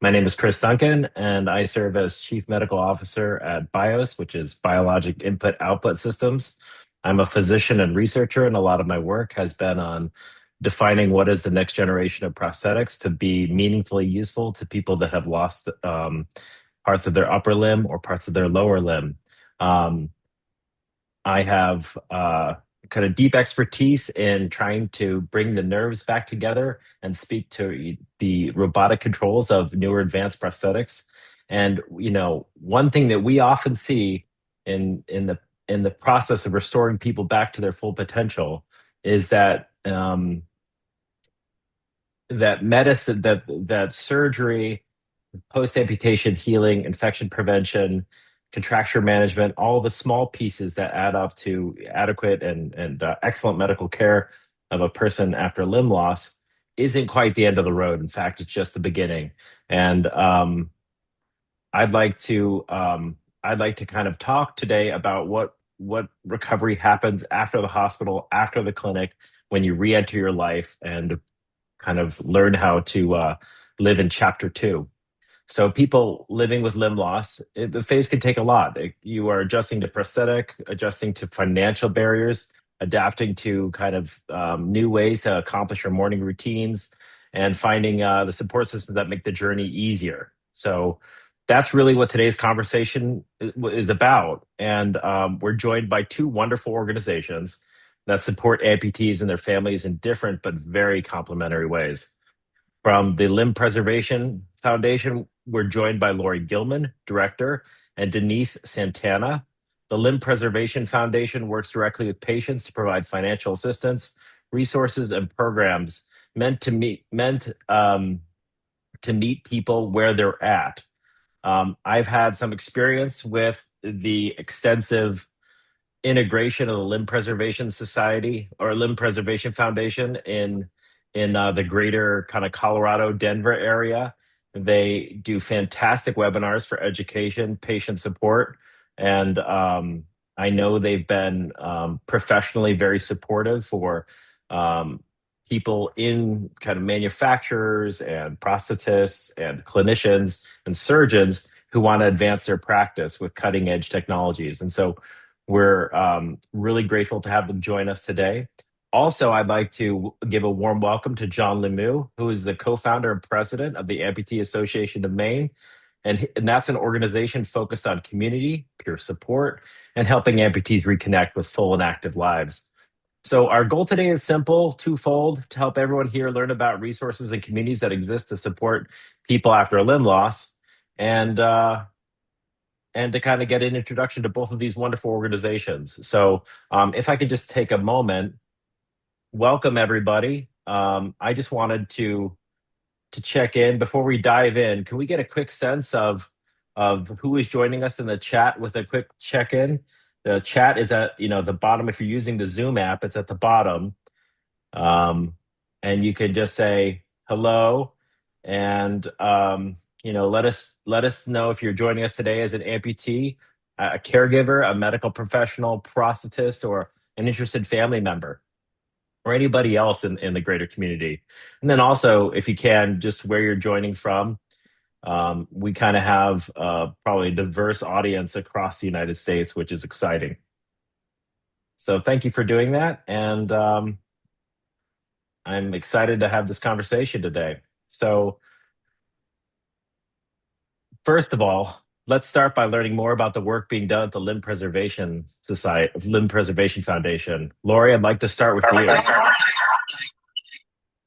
My name is Chris Duncan, and I serve as Chief Medical Officer at BIOS, which is Biologic Input Output Systems. I'm a physician and researcher, and a lot of my work has been on defining what is the next generation of prosthetics to be meaningfully useful to people that have lost parts of their upper limb or parts of their lower limb. Um, I have kind of deep expertise in trying to bring the nerves back together and speak to the robotic controls of newer advanced prosthetics. And one thing that we often see in the process of restoring people back to their full potential is that medicine, that surgery, post-amputation healing, infection prevention, contracture management, all the small pieces that add up to adequate and excellent medical care of a person after limb loss isn't quite the end of the road. In fact, it's just the beginning. And I'd like to I'd like to kind of talk today about what recovery happens after the hospital, after the clinic, when you re-enter your life and kind of learn how to live in chapter two. So people living with limb loss, the phase can take a lot. You are adjusting to prosthetic, adjusting to financial barriers, adapting to kind of new ways to accomplish your morning routines, and finding the support systems that make the journey easier. So that's really what today's conversation is about. And we're joined by two wonderful organizations that support amputees and their families in different but very complementary ways. From the Limb Preservation Foundation, we're joined by Lori Gilman, Director, and Denise Santana. The Limb Preservation Foundation works directly with patients to provide financial assistance, resources, and programs meant to meet people where they're at. I've had some experience with the extensive integration of the Limb Preservation Society or Limb Preservation Foundation in the greater kind of Colorado Denver area. They do fantastic webinars for education, patient support, and I know they've been professionally very supportive for um, people in kind of manufacturers and prosthetists and clinicians and surgeons who want to advance their practice with cutting edge technologies. And so we're really grateful to have them join us today. Also, I'd like to give a warm welcome to John Lemieux, who is the co-founder and president of the Amputee Association of Maine. And that's an organization focused on community, peer support, and helping amputees reconnect with full and active lives. So our goal today is simple, twofold, to help everyone here learn about resources and communities that exist to support people after a limb loss, and and to kind of get an introduction to both of these wonderful organizations. So if I could just take a moment, welcome everybody. I just wanted to check in before we dive in. Can we get a quick sense of who is joining us in the chat with a quick check-in? The chat is at the bottom. If you're using the Zoom app, it's at the bottom, um, and you can just say hello and let us know if you're joining us today as an amputee, a caregiver, a medical professional, prosthetist, or an interested family member, or anybody else in the greater community. And then also, if you can, just where you're joining from. We kind of have probably a diverse audience across the United States, which is exciting. So thank you for doing that. And I'm excited to have this conversation today. So first of all, let's start by learning more about the work being done at the Limb Preservation Society, Limb Preservation Foundation. Lori, I'd like to start with you.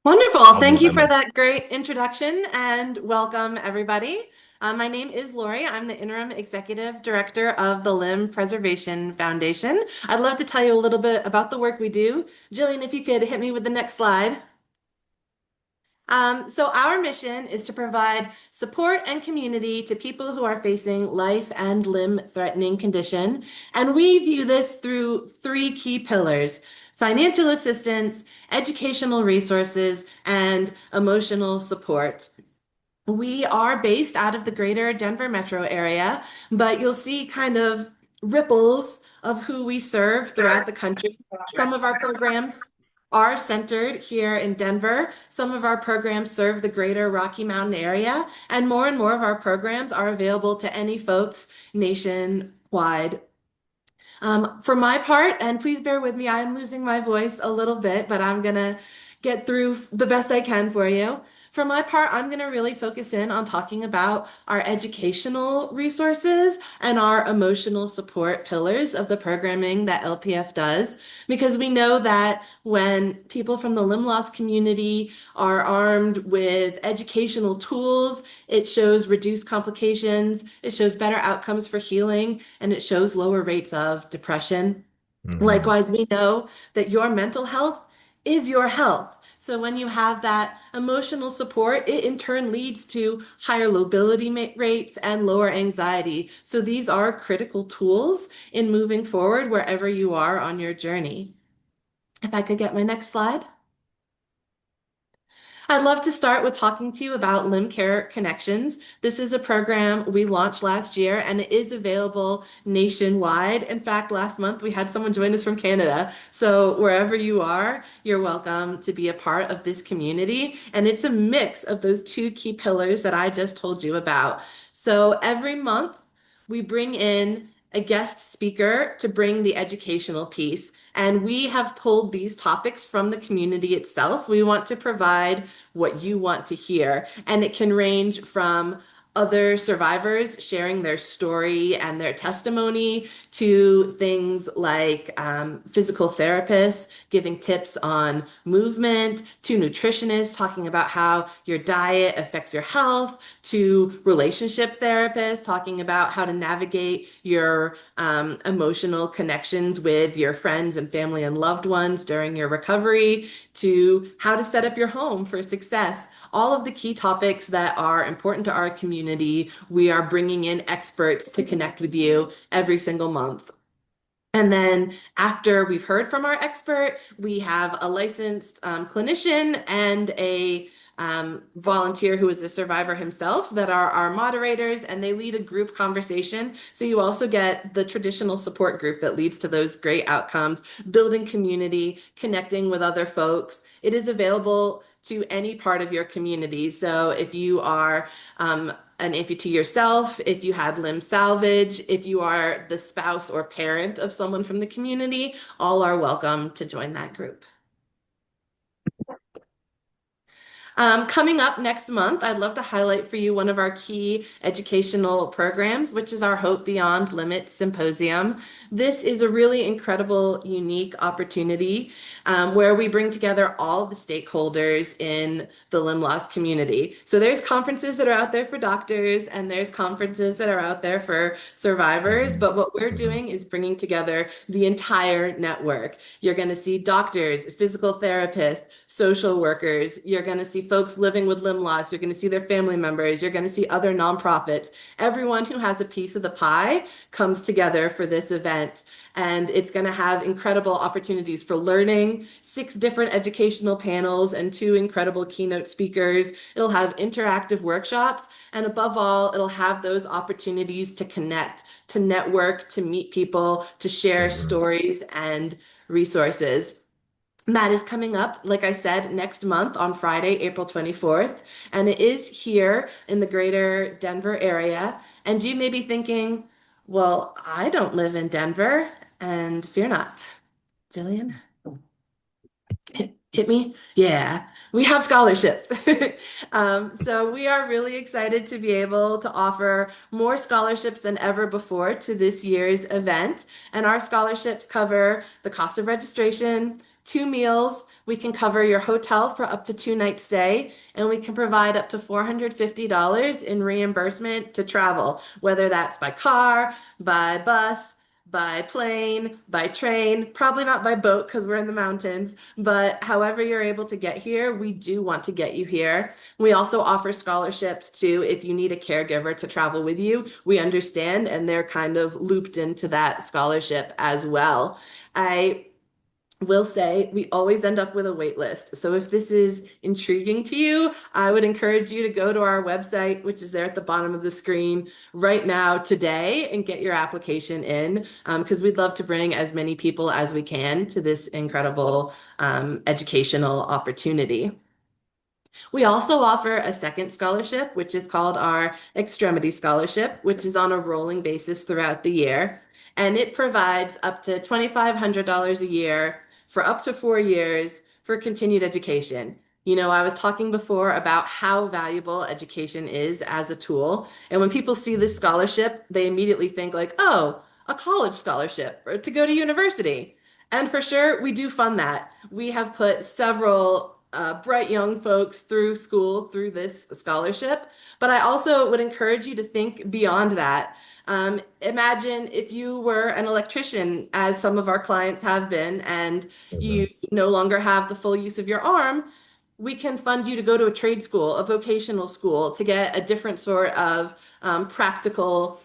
Wonderful. I'll Thank mute you my for mic. that great introduction and welcome everybody. My name is Lori. I'm the Interim Executive Director of the Limb Preservation Foundation. I'd love to tell you a little bit about the work we do. Jillian, if you could hit me with the next slide. So our mission is to provide support and community to people who are facing life and limb threatening condition. And we view this through three key pillars: financial assistance, educational resources, and emotional support. We are based out of the greater Denver metro area, but you'll see kind of ripples of who we serve throughout the country. Some of our programs are centered here in Denver. Some of our programs serve the greater Rocky Mountain area, and more of our programs are available to any folks nationwide. For my part, and please bear with me, I am losing my voice a little bit, but I'm gonna get through the best I can for you. For my part, I'm gonna really focus in on talking about our educational resources and our emotional support pillars of the programming that LPF does, because we know that when people from the limb loss community are armed with educational tools, it shows reduced complications, it shows better outcomes for healing, and it shows lower rates of depression. Hmm. Likewise, we know that your mental health is your health. So when you have that emotional support, it in turn leads to higher mobility rates and lower anxiety. So these are critical tools in moving forward wherever you are on your journey. If I could get my next slide. I'd love to start with talking to you about Limb Care Connections. This is a program we launched last year and it is available nationwide. In fact, last month we had someone join us from Canada. So wherever you are, you're welcome to be a part of this community. And it's a mix of those two key pillars that I just told you about. So every month we bring in a guest speaker to bring the educational piece. And we have pulled these topics from the community itself. We want to provide what you want to hear. And it can range from other survivors sharing their story and their testimony to things like physical therapists giving tips on movement, to nutritionists talking about how your diet affects your health, to relationship therapists talking about how to navigate your emotional connections with your friends and family and loved ones during your recovery, to how to set up your home for success. All of the key topics that are important to our community, we are bringing in experts to connect with you every single month. And then after we've heard from our expert, we have a licensed clinician and a volunteer who is a survivor himself that are our moderators, and they lead a group conversation. So you also get the traditional support group that leads to those great outcomes, building community, connecting with other folks. It is available to any part of your community. So if you are an amputee yourself, if you had limb salvage, if you are the spouse or parent of someone from the community, all are welcome to join that group. Coming up next month, I'd love to highlight for you one of our key educational programs, which is our Hope Beyond Limit Symposium. This is a really incredible, unique opportunity where we bring together all of the stakeholders in the limb loss community. So there's conferences that are out there for doctors and there's conferences that are out there for survivors, Hmm. but what we're Hmm. doing is bringing together the entire network. You're going to see doctors, physical therapists, social workers. You're going to see folks living with limb loss. You're going to see their family members. You're going to see other nonprofits. Everyone who has a piece of the pie comes together for this event. And it's going to have incredible opportunities for learning, 6 different educational panels, and 2 incredible keynote speakers. It'll have interactive workshops. And above all, it'll have those opportunities to connect, to network, to meet people, to share Hmm. stories and resources. That is coming up, like I said, next month on Friday, April 24th. And it is here in the greater Denver area. And you may be thinking, well, I don't live in Denver. And fear not, Jillian. Hit me? Yeah, we have scholarships. So we are really excited to be able to offer more scholarships than ever before to this year's event. And our scholarships cover the cost of registration, 2 meals. We can cover your hotel for up to 2 nights stay, and we can provide up to $450 in reimbursement to travel, whether that's by car, by bus, by plane, by train, probably not by boat because we're in the mountains, but however you're able to get here, we do want to get you here. We also offer scholarships too if you need a caregiver to travel with you. We understand, and they're kind of looped into that scholarship as well. I will say we always end up with a wait list. So if this is intriguing to you, I would encourage you to go to our website, which is there at the bottom of the screen right now today, and get your application in, because we'd love to bring as many people as we can to this incredible educational opportunity. We also offer a second scholarship, which is called our Extremity Scholarship, which is on a rolling basis throughout the year. And it provides up to $2,500 a year for up to 4 years for continued education. You know, I was talking before about how valuable education is as a tool. And when people see this scholarship, they immediately think like, oh, a college scholarship or to go to university. And for sure, we do fund that. We have put several bright young folks through school through this scholarship, but I also would encourage you to think beyond that. Imagine if you were an electrician, as some of our clients have been, and Mhm. you no longer have the full use of your arm. We can fund you to go to a trade school, a vocational school, to get a different sort of practical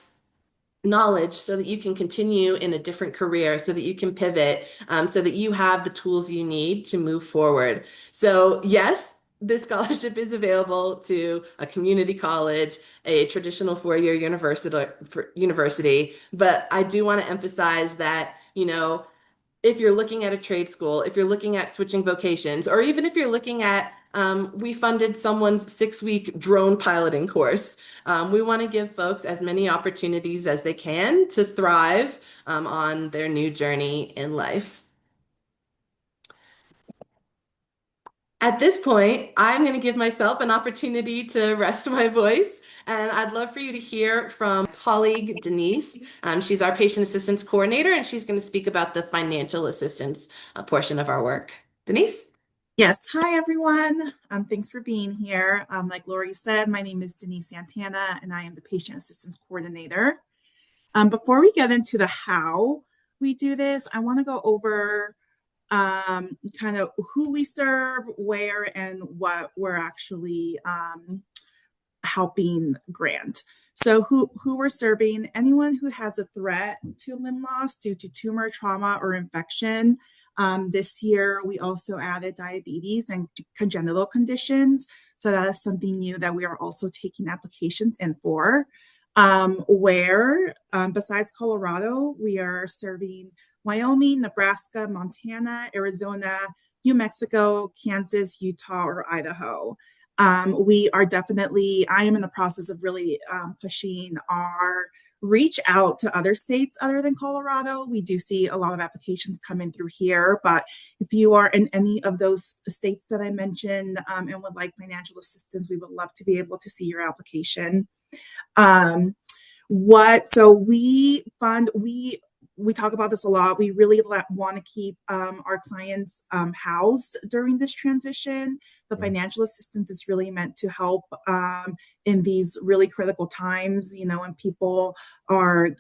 knowledge so that you can continue in a different career, so that you can pivot, so that you have the tools you need to move forward. So, yes, this scholarship is available to a community college, a traditional four-year university, but I do want to emphasize that, you know, if you're looking at a trade school, if you're looking at switching vocations, or even if you're looking at, we funded someone's 6-week drone piloting course. We want to give folks as many opportunities as they can to thrive on their new journey in life. At this point, I'm going to give myself an opportunity to rest my voice, and I'd love for you to hear from colleague Denise. She's our patient assistance coordinator, and she's going to speak about the financial assistance portion of our work. Denise? Yes, hi everyone. Thanks for being here. Like Lori said, my name is Denise Santana and I am the Patient Assistance Coordinator. Before we get into the how we do this, I want to go over kind of who we serve, where, and what we're actually helping grant. So who we're serving, anyone who has a threat to limb loss due to tumor, trauma, or infection. This year, we also added diabetes and congenital conditions. So that is something new that we are also taking applications in for. Besides Colorado, we are serving Wyoming, Nebraska, Montana, Arizona, New Mexico, Kansas, Utah, or Idaho. I am in the process of really pushing our reach out to other states other than Colorado. We do see a lot of applications coming through here, but if you are in any of those states that I mentioned and would like financial assistance, we would love to be able to see your application. Um, we talk about this a lot. We really want to keep our clients housed during this transition. The financial assistance is really meant to help in these really critical times, you know, when people are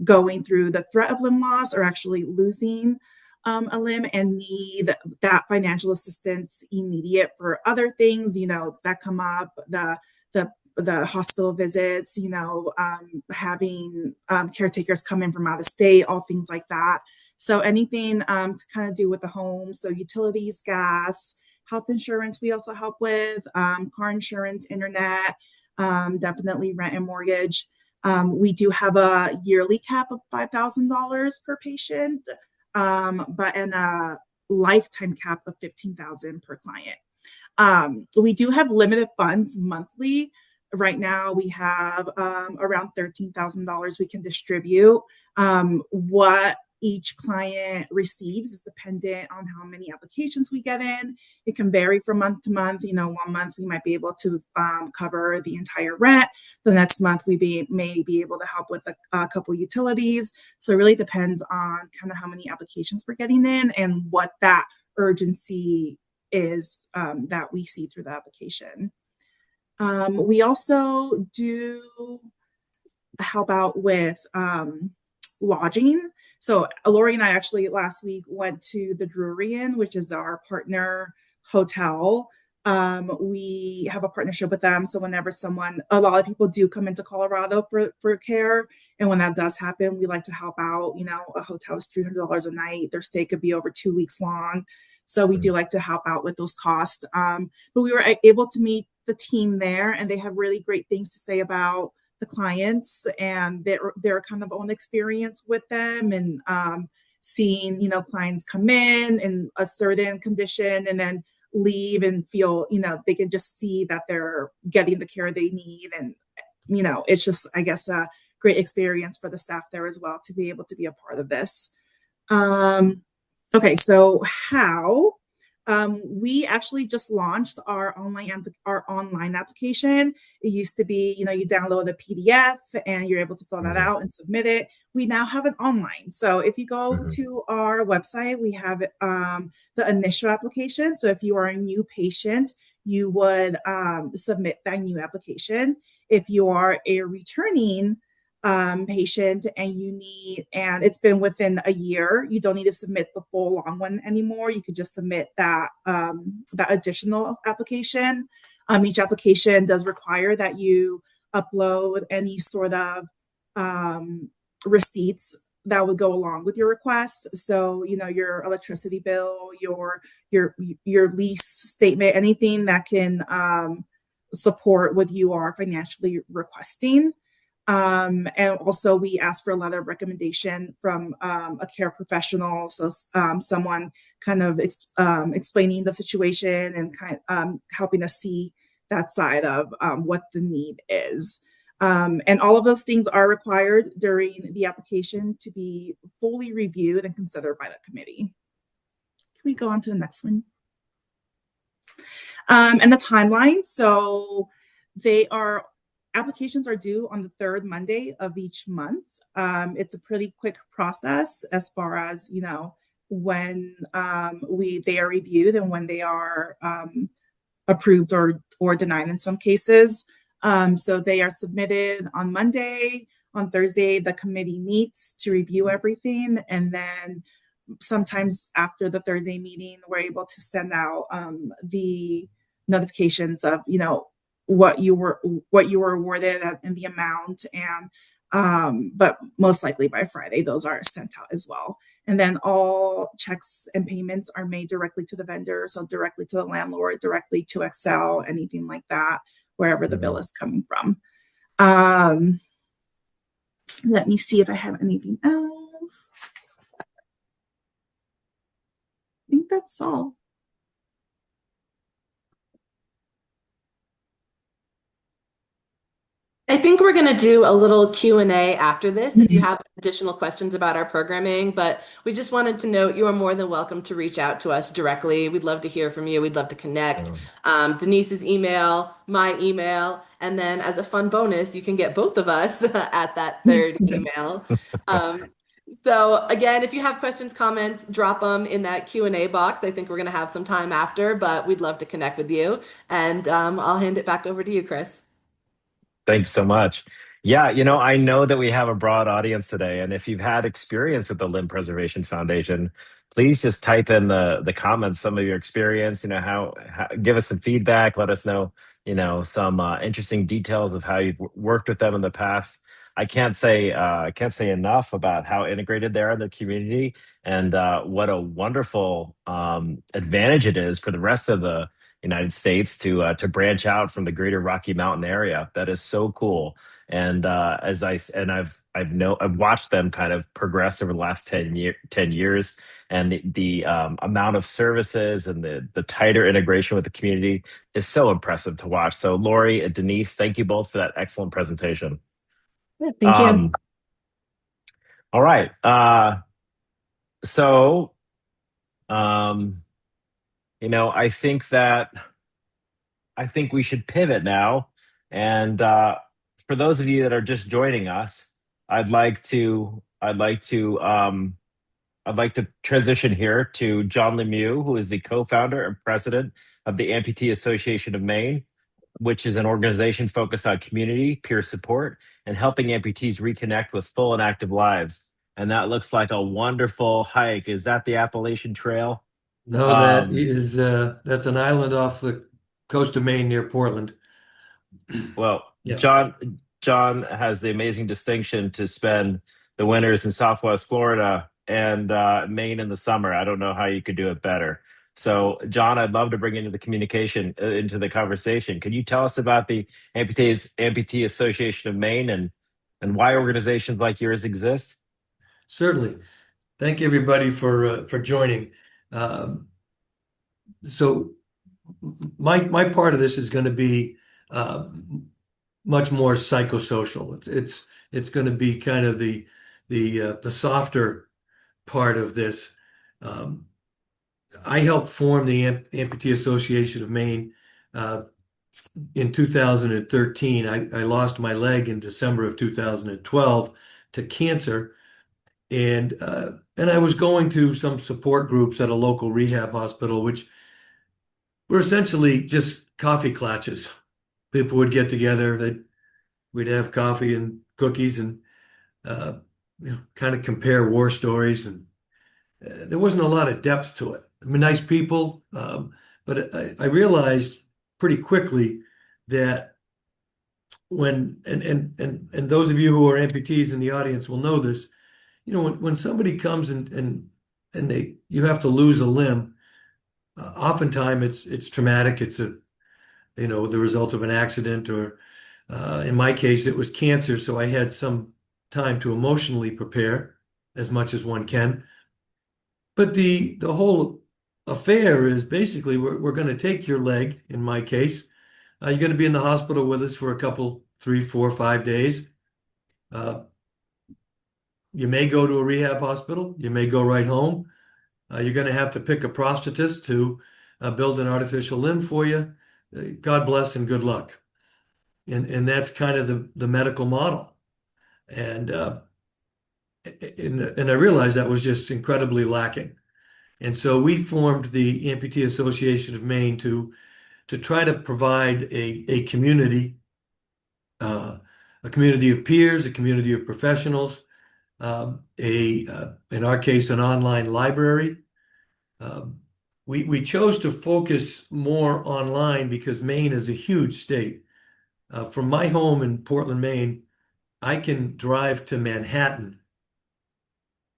going through the threat of limb loss or actually losing a limb and need that financial assistance immediate for other things, you know, that come up, the the hospital visits, you know, having caretakers come in from out of state, all things like that. So anything to kind of do with the home. So utilities, gas, health insurance, we also help with car insurance, internet, definitely rent and mortgage. We do have a yearly cap of $5,000 per patient, but and a lifetime cap of $15,000 per client. We do have limited funds monthly. Right now, we have around $13,000 we can distribute. What each client receives is dependent on how many applications we get in. It can vary from month to month. You know, one month we might be able to cover the entire rent. The next month we may be able to help with a couple utilities. So it really depends on kind of how many applications we're getting in and what that urgency is that we see through the application. We also do help out with lodging. So Lori and I actually last week went to the Drury Inn, which is our partner hotel. We have a partnership with them. So whenever a lot of people do come into Colorado for care. And when that does happen, we like to help out. A hotel is $300 a night. Their stay could be over 2 weeks long. So we do like to help out with those costs. But we were able to meet the team there, and they have really great things to say about the clients and their kind of own experience with them, and seeing clients come in a certain condition and then leave and feel they can just see that they're getting the care they need. And it's just, I guess, a great experience for the staff there as well to be able to be a part of this. Okay, so how we actually just launched our online application. It used to be, you download a PDF and you're able to fill that out and submit it. We now have it online. So if you go to our website, we have the initial application. So if you are a new patient, you would submit that new application. If you are a returning patient and it's been within a year, you don't need to submit the full long one anymore. You could just submit that additional application. Each application does require that you upload any sort of receipts that would go along with your request. So, your electricity bill, your lease statement, anything that can support what you are financially requesting. And also we ask for a letter of recommendation from a care professional. So someone kind of explaining the situation and helping us see that side of what the need is. And all of those things are required during the application to be fully reviewed and considered by the committee. Can we go on to the next one? And the timeline. So applications are due on the third Monday of each month. It's a pretty quick process as far as, when they are reviewed and when they are approved or denied in some cases. So they are submitted on Monday. On Thursday, the committee meets to review everything. And then sometimes after the Thursday meeting, we're able to send out the notifications of, what you were awarded and the amount, and but most likely by Friday those are sent out as well. And then all checks and payments are made directly to the vendor, so directly to the landlord, directly to Excel, anything like that, wherever the bill is coming from. Let me see if I have anything else. I think that's all. I think we're going to do a little Q&A after this if you have additional questions about our programming, but we just wanted to note you are more than welcome to reach out to us directly. We'd love to hear from you. We'd love to connect. Denise's email, my email, and then as a fun bonus, you can get both of us at that third email. So again, if you have questions, comments, drop them in that Q&A box. I think we're going to have some time after, but we'd love to connect with you. And I'll hand it back over to you, Chris. Thanks so much. Yeah, I know that we have a broad audience today, and if you've had experience with the Limb Preservation Foundation, please just type in the comments some of your experience. How give us some feedback. Let us know, some interesting details of how you've worked with them in the past. I can't say enough about how integrated they are in the community, and what a wonderful advantage it is for the rest of the United States to branch out from the greater Rocky Mountain area. That is so cool. And I've watched them kind of progress over the last 10 years, and the amount of services and the tighter integration with the community is so impressive to watch. So Lori and Denise, thank you both for that excellent presentation. Thank you. All right. So, I think we should pivot now. And for those of you that are just joining us, I'd like to transition here to John Lemieux, who is the co-founder and president of the Amputee Association of Maine, which is an organization focused on community, peer support, and helping amputees reconnect with full and active lives. And that looks like a wonderful hike. Is that the Appalachian Trail? No, that's an island off the coast of Maine near Portland. Well, Yeah, John has the amazing distinction to spend the winters in Southwest Florida and Maine in the summer. I don't know how you could do it better. So, John, I'd love to bring into the communication into the conversation. Can you tell us about the Amputee Association of Maine and why organizations like yours exist? certainly. Thank you, everybody, for joining. Um, so my part of this is going to be uh, much more psychosocial. It's going to be kind of the softer part of this. Um, I helped form the Amputee Association of Maine in 2013. I lost my leg in December of 2012 to cancer, and I was going to some support groups at a local rehab hospital, which were essentially just coffee klatches. People would get together, we'd have coffee and cookies and uh, kind of compare war stories, and there wasn't a lot of depth to it. I mean, nice people, but I realized pretty quickly that and those of you who are amputees in the audience will know this. When somebody comes and they you have to lose a limb, oftentimes it's traumatic. It's the result of an accident, or in my case, it was cancer. So I had some time to emotionally prepare as much as one can. But the whole affair is basically we're going to take your leg. In my case, you're going to be in the hospital with us for a couple, 3, 4, 5 days. Uh, you may go to a rehab hospital. You may go right home. You're going to have to pick a prosthetist to build an artificial limb for you. God bless and good luck. And that's kind of the medical model. And, and I realized that was just incredibly lacking. And so we formed the Amputee Association of Maine to try to provide a community of peers, a community of professionals, in our case, an online library. We chose to focus more online because Maine is a huge state. From my home in Portland, Maine, I can drive to Manhattan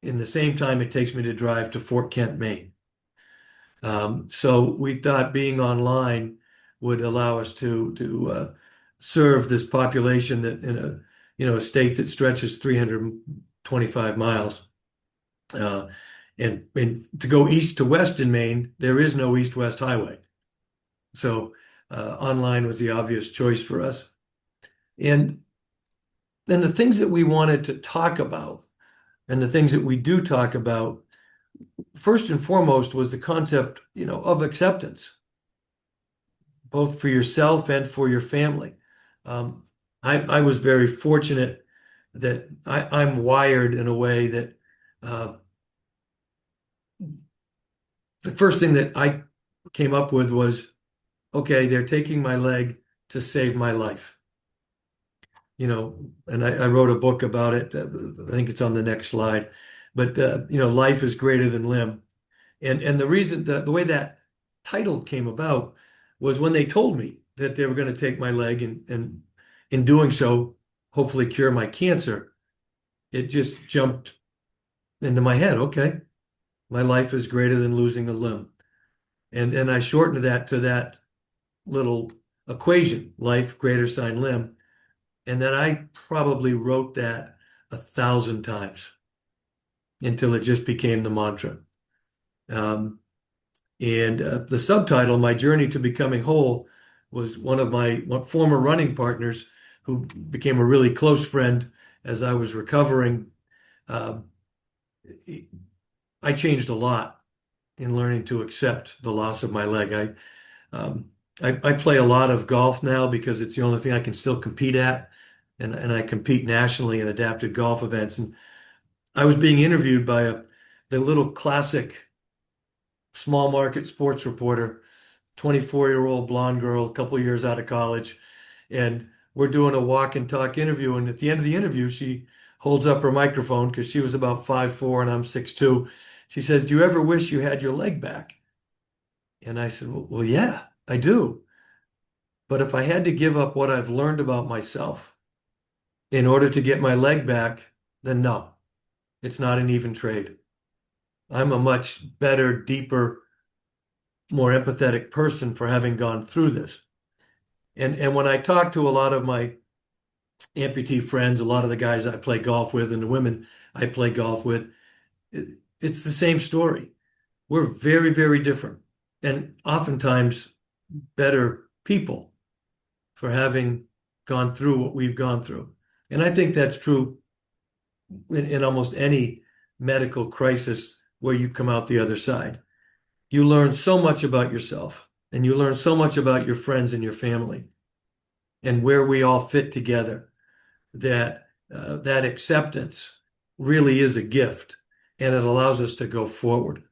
in the same time it takes me to drive to Fort Kent, Maine. So we thought being online would allow us to serve this population that in a state that stretches 325 miles. And to go east to west in Maine, there is no east-west highway. So online was the obvious choice for us. And then the things that we wanted to talk about and the things that we do talk about, first and foremost, was the concept, of acceptance, both for yourself and for your family. Um, I was very fortunate that I'm wired in a way that the first thing that I came up with was, okay, they're taking my leg to save my life. And I wrote a book about it. I think it's on the next slide. But life is greater than limb. And the reason the way that title came about was when they told me that they were going to take my leg and in doing so, hopefully cure my cancer. It just jumped into my head. Okay, my life is greater than losing a limb. And I shortened that to that little equation, life greater sign limb. And then I probably wrote that 1,000 times until it just became the mantra. Um, and the subtitle, My Journey to Becoming Whole, was one of my former running partners who became a really close friend as I was recovering. Um, I changed a lot in learning to accept the loss of my leg. I play a lot of golf now because it's the only thing I can still compete at, and I compete nationally in adapted golf events. And I was being interviewed by the little classic small market sports reporter, 24-year-old blonde girl, a couple of years out of college, and we're doing a walk and talk interview. And at the end of the interview, she holds up her microphone because she was about 5'4" and I'm 6'2". She says, "Do you ever wish you had your leg back?" And I said, well, yeah, I do. But if I had to give up what I've learned about myself in order to get my leg back, then no, it's not an even trade. I'm a much better, deeper, more empathetic person for having gone through this. And when I talk to a lot of my amputee friends, a lot of the guys I play golf with and the women I play golf with, it's the same story. We're very, very different and oftentimes better people for having gone through what we've gone through. And I think that's true in almost any medical crisis where you come out the other side. You learn so much about yourself and you learn so much about your friends and your family and where we all fit together that that acceptance really is a gift and it allows us to go forward.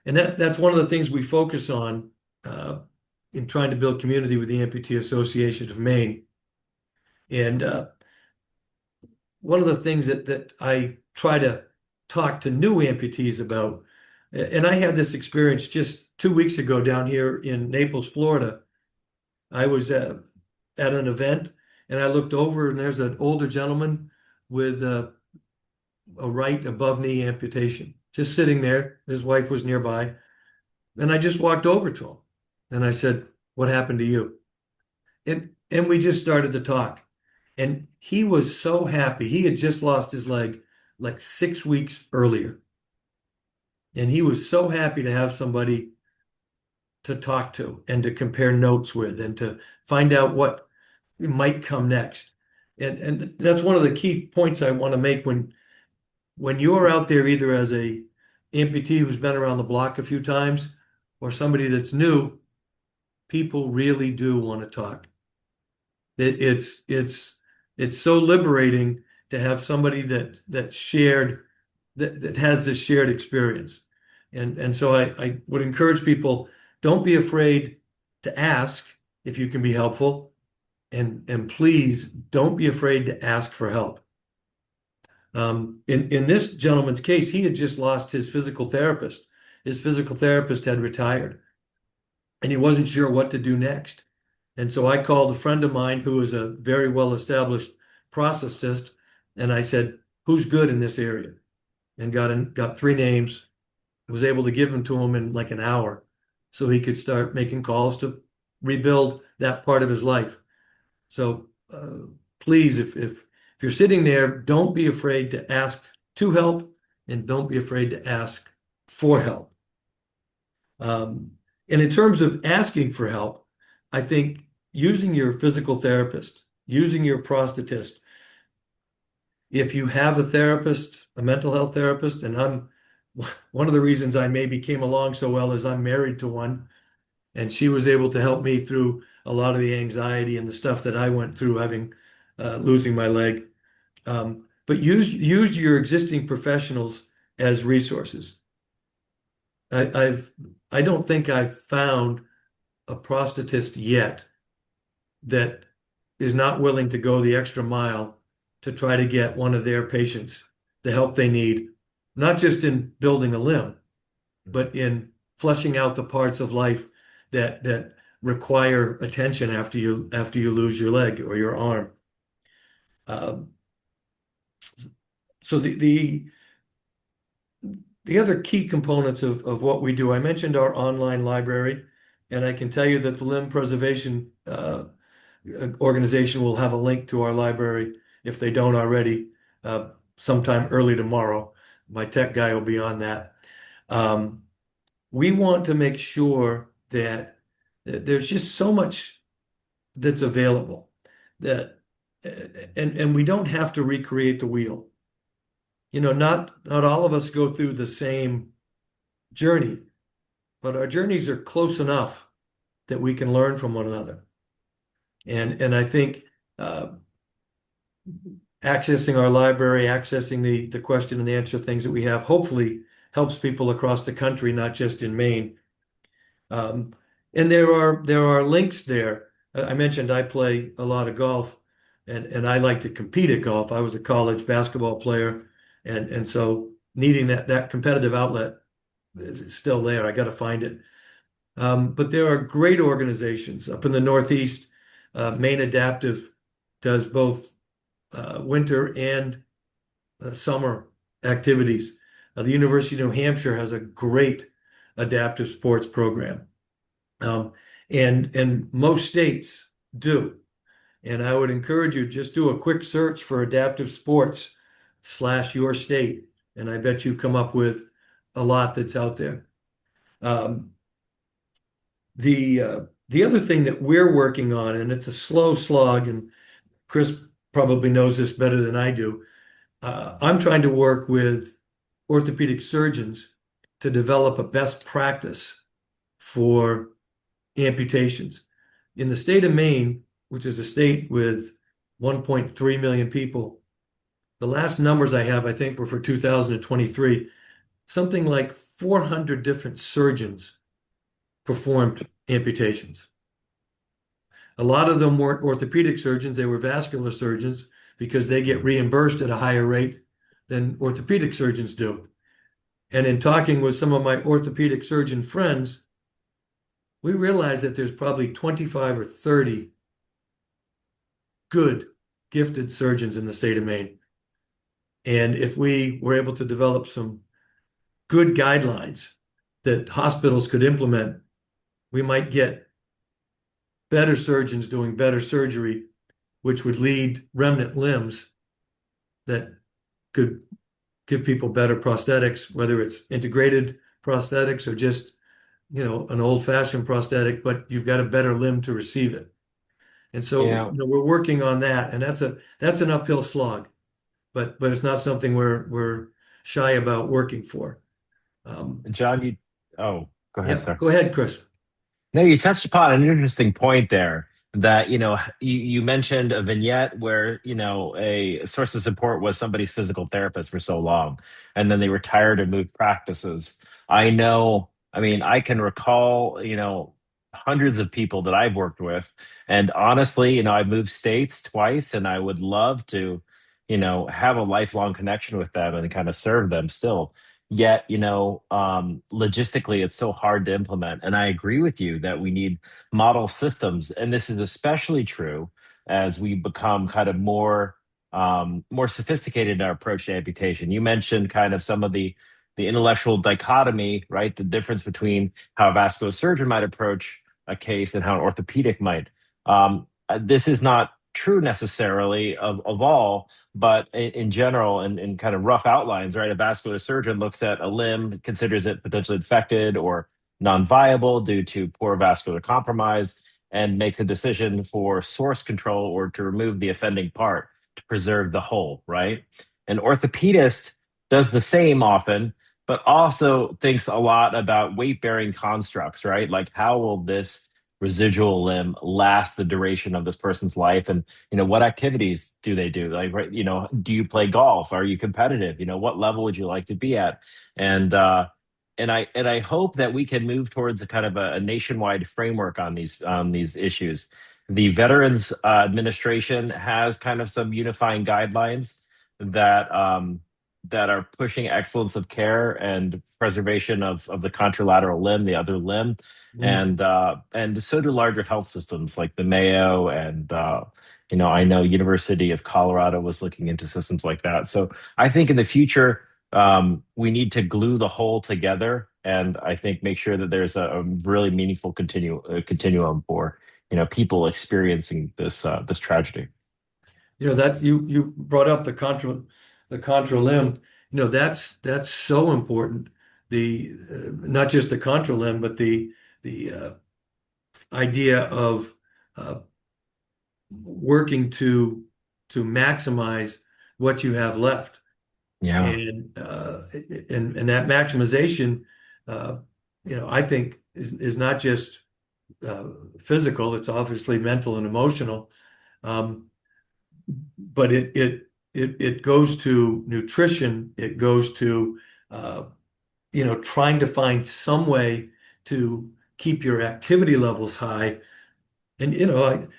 And that's one of the things we focus on in trying to build community with the Amputee Association of Maine. And one of the things that I try to talk to new amputees about, and I had this experience just 2 weeks ago down here in Naples, Florida. I was at an event and I looked over and there's an older gentleman with a right above knee amputation, just sitting there. His wife was nearby. And I just walked over to him and I said, "What happened to you?" And we just started to talk. And he was so happy. He had just lost his leg like 6 weeks earlier. And he was so happy to have somebody to talk to and to compare notes with and to find out what might come next. And that's one of the key points I want to make when you're out there either as a amputee who's been around the block a few times or somebody that's new, people really do want to talk. It's so liberating to have somebody that has this shared experience. And so I would encourage people, don't be afraid to ask if you can be helpful. And please don't be afraid to ask for help. In this gentleman's case, he had just lost his physical therapist. His physical therapist had retired and he wasn't sure what to do next. And so I called a friend of mine who is a very well-established prosthetist, and I said, "Who's good in this area?" And got 3 names, was able to give them to him in like an hour so he could start making calls to rebuild that part of his life. So please, if you're sitting there, don't be afraid to ask to help and don't be afraid to ask for help. And in terms of asking for help, I think using your physical therapist, using your prosthetist, if you have a therapist, a mental health therapist, and one of the reasons I maybe came along so well is I'm married to one, and she was able to help me through a lot of the anxiety and the stuff that I went through having losing my leg. But use your existing professionals as resources. I don't think I've found a prosthetist yet that is not willing to go the extra mile to try to get one of their patients the help they need, not just in building a limb, but in fleshing out the parts of life that require attention after you lose your leg or your arm. So the other key components of what we do, I mentioned our online library, and I can tell you that the Limb Preservation organization will have a link to our library if they don't already sometime early tomorrow. My tech guy will be on that. We want to make sure that there's just so much that's available that and we don't have to recreate the wheel. You know, not all of us go through the same journey, but our journeys are close enough that we can learn from one another. And I think accessing our library, accessing the question and answer things that we have, hopefully helps people across the country, not just in Maine. And there are links there. I mentioned I play a lot of golf, and I like to compete at golf. I was a college basketball player, and so needing that competitive outlet is still there. I got to find it. But there are great organizations up in the Northeast. Maine Adaptive does both winter and summer activities. The University of New Hampshire has a great adaptive sports program. And most states do. And I would encourage you, just do a quick search for adaptive sports / your state. And I bet you come up with a lot that's out there. The other thing that we're working on, and it's a slow slog, and Chris probably knows this better than I do. I'm trying to work with orthopedic surgeons to develop a best practice for amputations. In the state of Maine, which is a state with 1.3 million people, the last numbers I have, I think, were for 2023, something like 400 different surgeons performed amputations. A lot of them weren't orthopedic surgeons, they were vascular surgeons because they get reimbursed at a higher rate than orthopedic surgeons do. And in talking with some of my orthopedic surgeon friends, we realized that there's probably 25 or 30 good, gifted surgeons in the state of Maine. And if we were able to develop some good guidelines that hospitals could implement, we might get better surgeons doing better surgery, which would lead remnant limbs that could give people better prosthetics, whether it's integrated prosthetics or just, an old-fashioned prosthetic, but you've got a better limb to receive it. And so, we're working on that, and that's an uphill slog, but it's not something we're shy about working for. John, go ahead, Yeah, sir. go ahead, Chris. No, you touched upon an interesting point there that, you mentioned a vignette where, a source of support was somebody's physical therapist for so long, and then they retired and moved practices. I can recall, hundreds of people that I've worked with. And honestly, I've moved states twice, and I would love to, have a lifelong connection with them and kind of serve them still. Yet, logistically, it's so hard to implement. And I agree with you that we need model systems. And this is especially true as we become kind of more sophisticated in our approach to amputation. You mentioned kind of some of the intellectual dichotomy, right? The difference between how a vascular surgeon might approach a case and how an orthopedic might. This is not true necessarily of all, but in general, and in kind of rough outlines, right? A vascular surgeon looks at a limb, considers it potentially infected or non-viable due to poor vascular compromise, and makes a decision for source control or to remove the offending part to preserve the whole, right? An orthopedist does the same often, but also thinks a lot about weight-bearing constructs, right? Like, how will this residual limb last the duration of this person's life? And, what activities do they do? Like, right, do you play golf? Are you competitive? What level would you like to be at? And I hope that we can move towards a kind of a nationwide framework on these issues. The Veterans Administration has kind of some unifying guidelines that that are pushing excellence of care and preservation of the contralateral limb, the other limb, and so do larger health systems like the Mayo and I know University of Colorado was looking into systems like that. So I think in the future we need to glue the whole together, and I think make sure that there's a really meaningful continuum for people experiencing this tragedy. That you brought up the contra limb. That's so important. The not just the contra limb, but the idea of working to maximize what you have left. Yeah. And that maximization, I think is not just physical. It's obviously mental and emotional, but it goes to nutrition. It goes to trying to find some way to keep your activity levels high. And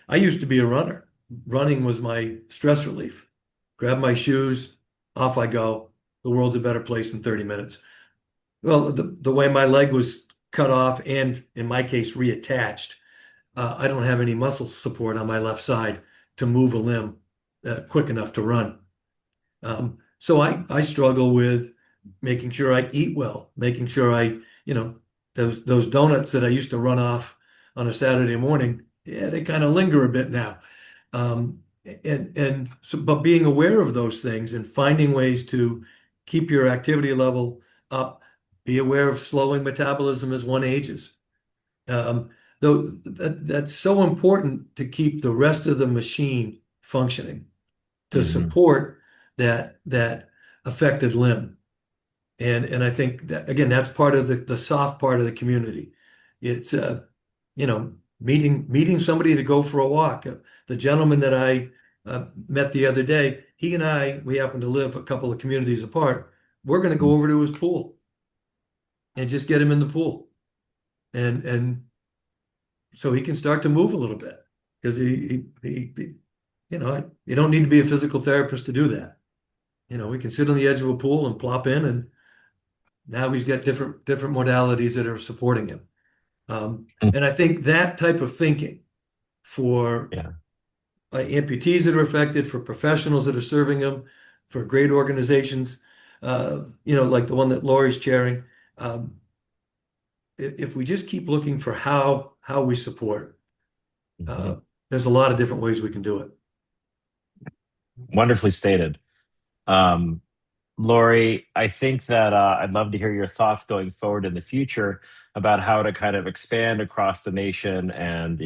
I used to be a runner. Running was my stress relief. Grab my shoes, off I go. The world's a better place in 30 minutes. Well, the way my leg was cut off and in my case reattached, I don't have any muscle support on my left side to move a limb quick enough to run. So I struggle with making sure I eat well, making sure those donuts that I used to run off on a Saturday morning, yeah, they kind of linger a bit now. Um, but being aware of those things and finding ways to keep your activity level up, be aware of slowing metabolism as one ages. Um, that's so important to keep the rest of the machine functioning to Hmm. support that affected limb. And I think that again, that's part of the soft part of the community. It's meeting somebody to go for a walk. The gentleman that I met the other day, he and we happen to live a couple of communities apart. We're going to go over to his pool and just get him in the pool, and so he can start to move a little bit because you don't need to be a physical therapist to do that. We can sit on the edge of a pool and plop in, and now he's got different modalities that are supporting him. And I think that type of thinking for Yeah. amputees that are affected, for professionals that are serving them, for great organizations, like the one that Lori's chairing. If we just keep looking for how we support, Mhm. uh, there's a lot of different ways we can do it. Wonderfully stated. Um, Lori, I think that I'd love to hear your thoughts going forward in the future about how to kind of expand across the nation and,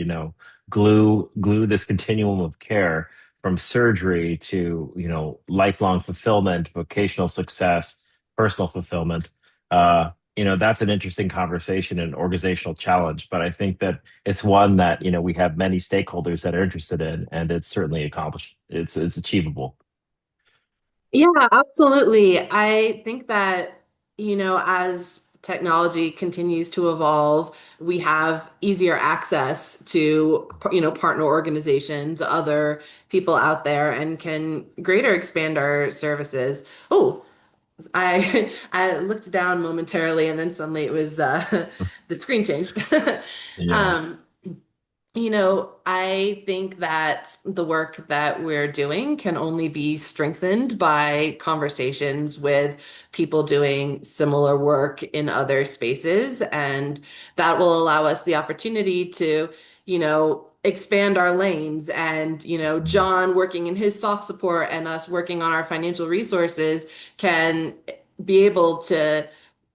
glue this continuum of care from surgery to, lifelong fulfillment, vocational success, personal fulfillment. That's an interesting conversation and organizational challenge, but I think that it's one that, we have many stakeholders that are interested in, and it's certainly accomplished. It's achievable. Yeah, absolutely. I think that, as technology continues to evolve, we have easier access to, partner organizations, other people out there, and can greater expand our services. Oh, I I looked down momentarily and then suddenly it was the screen changed. Yeah. Um, I think that the work that we're doing can only be strengthened by conversations with people doing similar work in other spaces. And that will allow us the opportunity to, expand our lanes. And, John working in his soft support and us working on our financial resources can be able to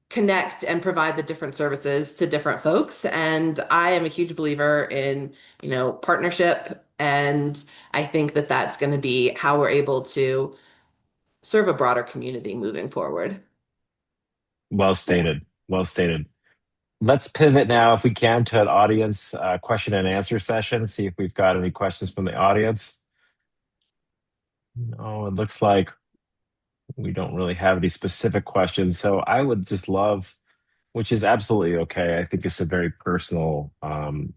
connect and provide the different services to different folks. And I am a huge believer in, partnership. And I think that that's going to be how we're able to serve a broader community moving forward. Well stated. Well stated. Let's pivot now, if we can, to an audience question and answer session. See if we've got any questions from the audience. No, it looks like we don't really have any specific questions. So I would just love, which is absolutely okay. I think it's a very personal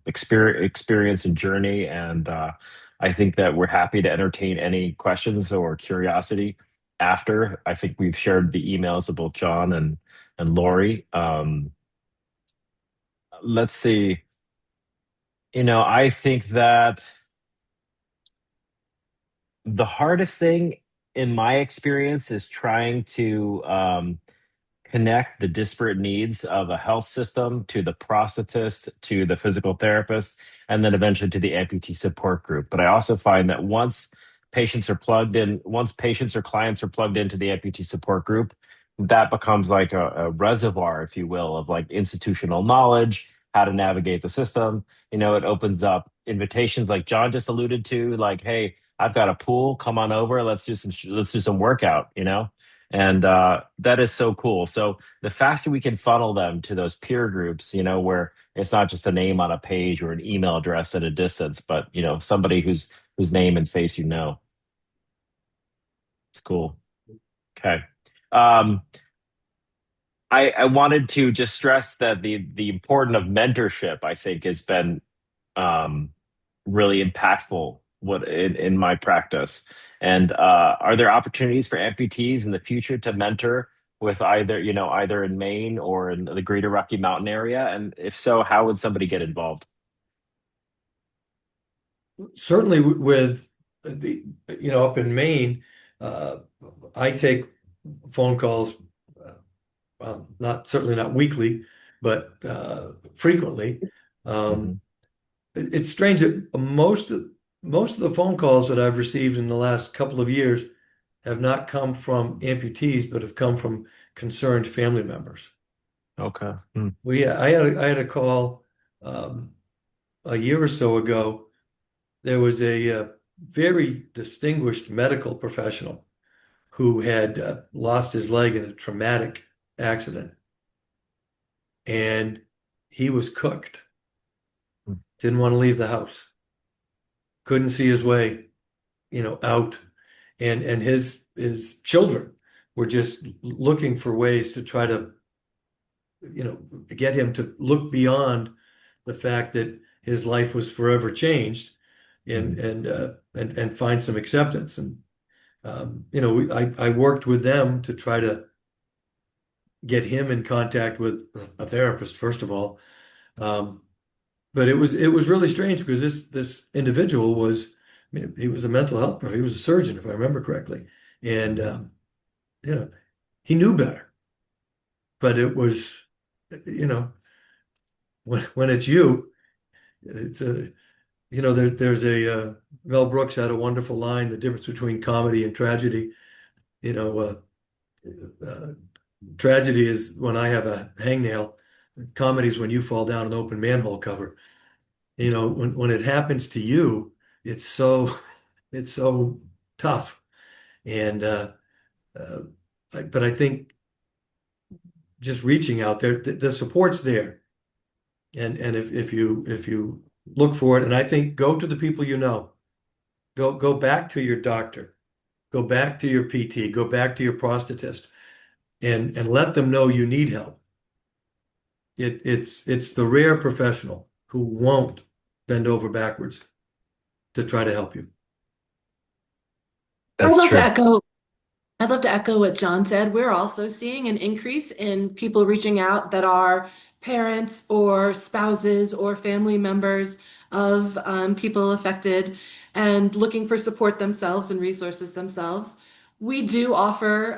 experience and journey, and I think that we're happy to entertain any questions or curiosity after. I think we've shared the emails of both John and Lori. Let's see. I think that the hardest thing in my experience is trying to connect the disparate needs of a health system to the prosthetist, to the physical therapist, and then eventually to the amputee support group. But I also find that once patients or clients are plugged into the amputee support group, that becomes like a reservoir, if you will, of like institutional knowledge, how to navigate the system. It opens up invitations like John just alluded to, like, hey, I've got a pool, come on over, let's do some workout, and that is so cool. So the faster we can funnel them to those peer groups, where it's not just a name on a page or an email address at a distance, but somebody whose name and face it's cool. Okay. um I wanted to just stress that the importance of mentorship, I think, has been um, really impactful in my practice. And are there opportunities for amputees in the future to mentor with either in Maine or in the Greater Rocky Mountain area? And if so, how would somebody get involved? certainly with the, up in Maine, uh, I take phone calls, certainly not weekly, but frequently. Um, Mhm. it's strange that most of the phone calls that I've received in the last couple of years have not come from amputees, but have come from concerned family members. Okay. Hmm. I had a call a year or so ago. There was a very distinguished medical professional who had lost his leg in a traumatic accident, and he was cooked. Hmm. Didn't want to leave the house. Couldn't see his way, out, and his children were just looking for ways to try to, get him to look beyond the fact that his life was forever changed, and Mhm. and find some acceptance. And I worked with them to try to get him in contact with a therapist, first of all. Um, but it was really strange because this individual was, I mean, he was a mental health professional. He was a surgeon, if I remember correctly, and you know he knew better. But it was, you know when it's you, it's a there's a Mel Brooks had a wonderful line, the difference between comedy and tragedy. You know, uh, tragedy is when I have a hangnail. Comedy is when you fall down an open manhole cover. When it happens to you, it's so it's so tough. And uh, but I think just reaching out there, the support's there. And if you look for it, and I think go to the people you know. Go back to your doctor, go back to your PT, go back to your prosthetist, and let them know you need help. It's the rare professional who won't bend over backwards to try to help you. I'd That's love to true. echo I'd love to echo what John said. We're also seeing an increase in people reaching out that are parents or spouses or family members of people affected and looking for support themselves and resources themselves. We do offer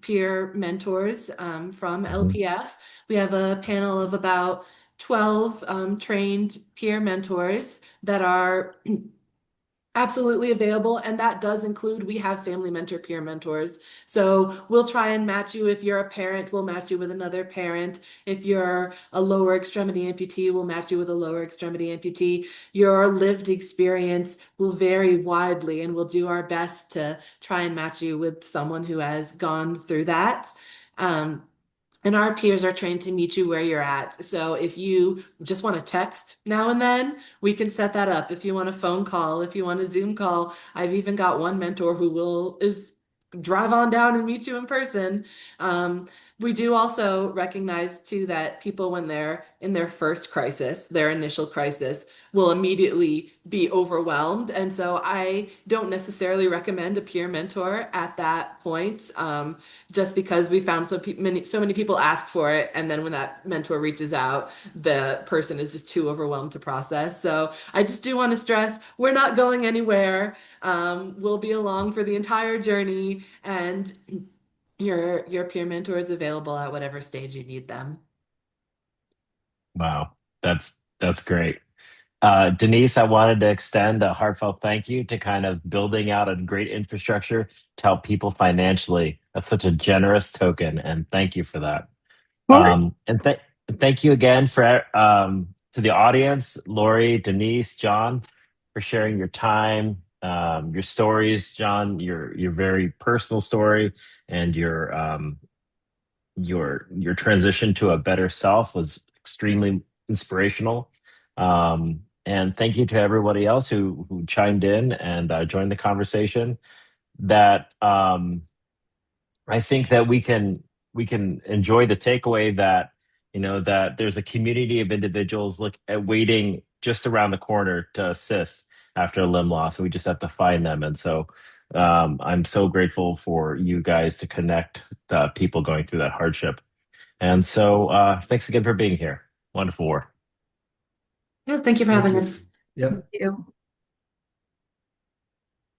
peer mentors from Mhm. LPF. We have a panel of about 12 trained peer mentors that are absolutely available, and that does include we have family mentor peer mentors. So we'll try and match you. If you're a parent, we'll match you with another parent. If you're a lower extremity amputee, we'll match you with a lower extremity amputee. Your lived experience will vary widely, and we'll do our best to try and match you with someone who has gone through that. Um, and our peers are trained to meet you where you're at. So if you just want to text now and then, we can set that up. If you want a phone call, if you want a Zoom call, I've even got one mentor who will is drive on down and meet you in person. Um, we do also recognize too that people, when they're in their first crisis, their initial crisis, will immediately be overwhelmed. And so I don't necessarily recommend a peer mentor at that point, just because we found so many people ask for it, and then when that mentor reaches out, the person is just too overwhelmed to process. So I just do want to stress we're not going anywhere. We'll be along for the entire journey, and your peer mentor is available at whatever stage you need them. Wow. That's great. Denise, I wanted to extend a heartfelt thank you to kind of building out a great infrastructure to help people financially. That's such a generous token, and thank you for that. And thank you again for to the audience, Lori, Denise, John, for sharing your time, your stories, John, your very personal story, and your transition to a better self was extremely inspirational. And thank you to everybody else who chimed in and joined the conversation. That I think that we can enjoy the takeaway that that there's a community of individuals look at waiting just around the corner to assist after a limb loss. We just have to find them, and so I'm so grateful for you guys to connect people going through that hardship. And so thanks again for being here. Wonderful work. Well, thank you for Thank having you. us. Yep. Thank you.